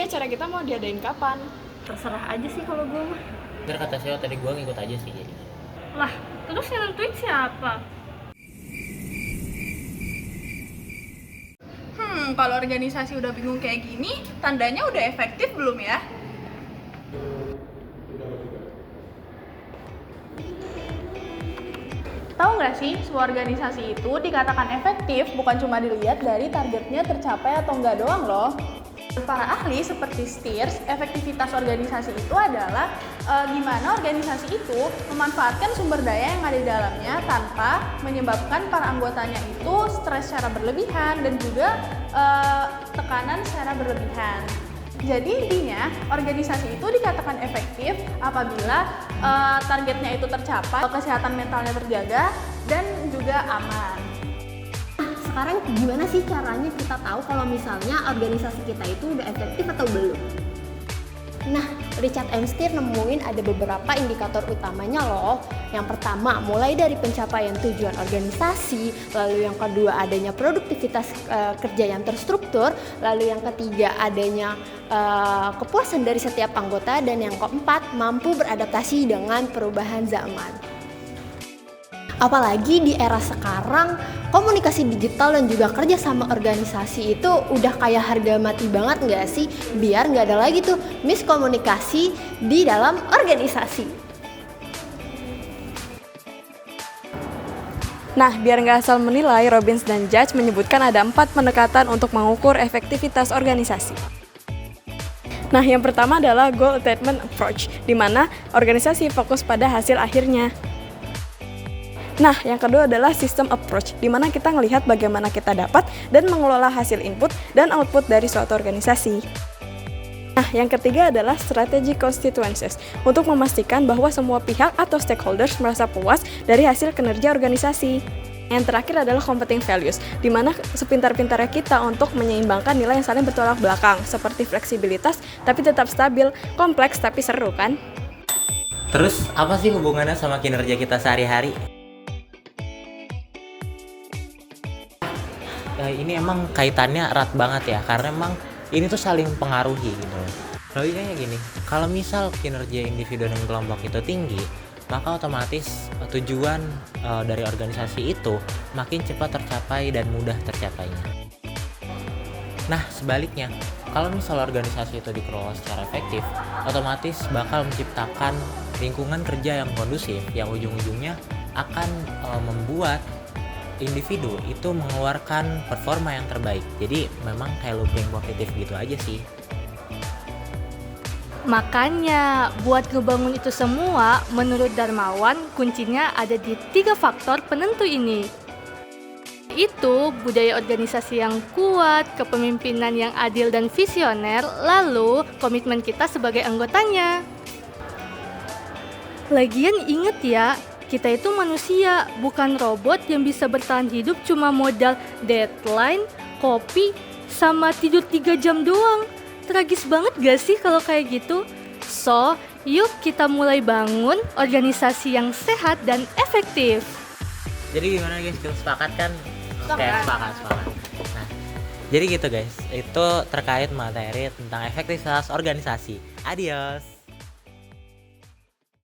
Jadi acara kita mau diadain kapan? Terserah aja sih kalau gue mah. Biar kata Seo tadi gue ngikut aja sih jadi. Lah, terus yang nentuin siapa? Kalau organisasi udah bingung kayak gini, tandanya udah efektif belum ya? Tahu nggak sih, sebuah organisasi itu dikatakan efektif bukan cuma dilihat dari targetnya tercapai atau enggak doang loh. Para ahli seperti Steers, efektivitas organisasi itu adalah gimana organisasi itu memanfaatkan sumber daya yang ada di dalamnya tanpa menyebabkan para anggotanya itu stres secara berlebihan dan juga tekanan secara berlebihan. Jadi intinya, organisasi itu dikatakan efektif apabila targetnya itu tercapai, kesehatan mentalnya terjaga, dan juga aman. Sekarang gimana sih caranya kita tahu kalau misalnya organisasi kita itu udah efektif atau belum? Nah, Richard M. Steer nemuin ada beberapa indikator utamanya loh. Yang pertama, mulai dari pencapaian tujuan organisasi, lalu yang kedua adanya produktivitas kerja yang terstruktur, lalu yang ketiga adanya kepuasan dari setiap anggota, dan yang keempat mampu beradaptasi dengan perubahan zaman. Apalagi di era sekarang, komunikasi digital dan juga kerja sama organisasi itu udah kayak harga mati banget nggak sih? Biar nggak ada lagi tuh miskomunikasi di dalam organisasi. Nah, biar nggak asal menilai, Robbins dan Judge menyebutkan ada 4 pendekatan untuk mengukur efektivitas organisasi. Nah, yang pertama adalah Goal Attainment Approach, di mana organisasi fokus pada hasil akhirnya. Nah, yang kedua adalah System Approach, di mana kita melihat bagaimana kita dapat dan mengelola hasil input dan output dari suatu organisasi. Nah, yang ketiga adalah Strategic Constituencies, untuk memastikan bahwa semua pihak atau stakeholders merasa puas dari hasil kinerja organisasi. Yang terakhir adalah Competing Values, di mana sepintar-pintarnya kita untuk menyeimbangkan nilai yang saling bertolak belakang, seperti fleksibilitas tapi tetap stabil, kompleks tapi seru kan? Terus apa sih hubungannya sama kinerja kita sehari-hari? Ini emang kaitannya erat banget ya, karena emang ini tuh saling pengaruhi gitu. Logikanya gini, kalau misal kinerja individu dan kelompok itu tinggi, maka otomatis tujuan dari organisasi itu makin cepat tercapai dan mudah tercapainya. Nah, sebaliknya, kalau misal organisasi itu dikelola secara efektif, otomatis bakal menciptakan lingkungan kerja yang kondusif, yang ujung-ujungnya akan membuat individu itu mengeluarkan performa yang terbaik. Jadi memang kayak looping positif gitu aja sih. Makanya buat ngebangun itu semua, menurut Darmawan kuncinya ada di 3 faktor penentu ini. Itu budaya organisasi yang kuat, kepemimpinan yang adil dan visioner, lalu komitmen kita sebagai anggotanya. Lagian inget ya, kita itu manusia, bukan robot yang bisa bertahan hidup cuma modal deadline, kopi, sama tidur 3 jam doang. Tragis banget gak sih kalau kayak gitu? So, yuk kita mulai bangun organisasi yang sehat dan efektif. Jadi gimana guys, kita sepakat kan? Oke, sepakat. Nah, jadi gitu guys, itu terkait materi tentang efektivitas organisasi. Adios.